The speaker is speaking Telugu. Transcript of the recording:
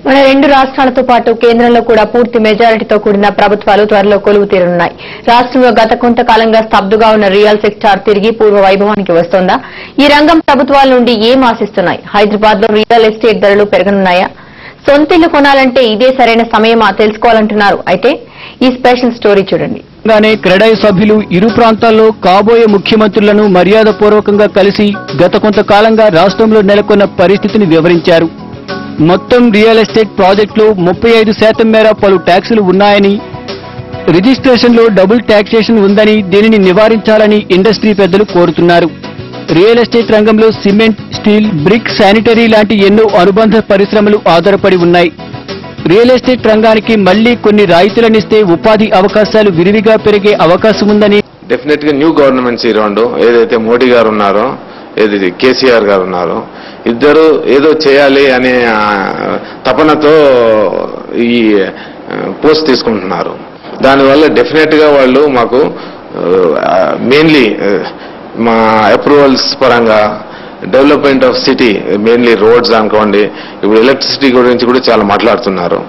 మన రెండు రాష్ట్రాలతో పాటు కేంద్రంలో కూడా పూర్తి మెజారిటీతో కూడిన ప్రభుత్వాలు త్వరలో కొలువు తీరనున్నాయి. రాష్ట్రంలో గత కొంతకాలంగా స్తబ్దుగా ఉన్న రియల్ సెక్టార్ తిరిగి పూర్వ వైభవానికి వస్తోందా? ఈ రంగం ప్రభుత్వాల నుండి ఏం ఆశిస్తున్నాయి? హైదరాబాద్ లో రియల్ ఎస్టేట్ ధరలు పెరగనున్నాయా? సొంతిల్లు కొనాలంటే ఇదే సరైన సమయమా తెలుసుకోవాలంటున్నారు. అయితే ఈ స్పెషల్ స్టోరీ చూడండి. క్రెడాయి సభ్యులు ఇరు ప్రాంతాల్లో కాబోయే ముఖ్యమంత్రులను మర్యాదపూర్వకంగా కలిసి గత కొంతకాలంగా రాష్ట్రంలో నెలకొన్న పరిస్థితిని వివరించారు. మొత్తం రియల్ ఎస్టేట్ ప్రాజెక్టులో 35% మేర పలు ట్యాక్సులు ఉన్నాయని, రిజిస్ట్రేషన్లో డబుల్ ట్యాక్సేషన్ ఉందని, దీనిని నివారించాలని ఇండస్ట్రీ పెద్దలు కోరుతున్నారు. రియల్ ఎస్టేట్ రంగంలో సిమెంట్, స్టీల్, బ్రిక్, శానిటరీ లాంటి ఎన్నో అనుబంధ పరిశ్రమలు ఆధారపడి ఉన్నాయి. రియల్ ఎస్టేట్ రంగానికి మళ్లీ కొన్ని రాయితీలనిస్తే ఉపాధి అవకాశాలు విరివిగా పెరిగే అవకాశం ఉందని డెఫినెట్ గా న్యూ గవర్నమెంట్స్ ఈ రెండు ఏదైతే మోడీ గారు ఉన్నారో, ఏదైతే కేసీఆర్ గారు ఉన్నారో, ఇద్దరు ఏదో చేయాలి అనే తపనతో ఈ పోస్ట్ తీసుకుంటున్నారు. దానివల్ల డెఫినెట్ గా వాళ్ళు మాకు మెయిన్లీ మా అప్రూవల్స్ పరంగా development of city, mainly roads అనుకోండి, ఇప్పుడు ఎలక్ట్రిసిటీ గురించి కూడా చాలా మాట్లాడుతున్నారు.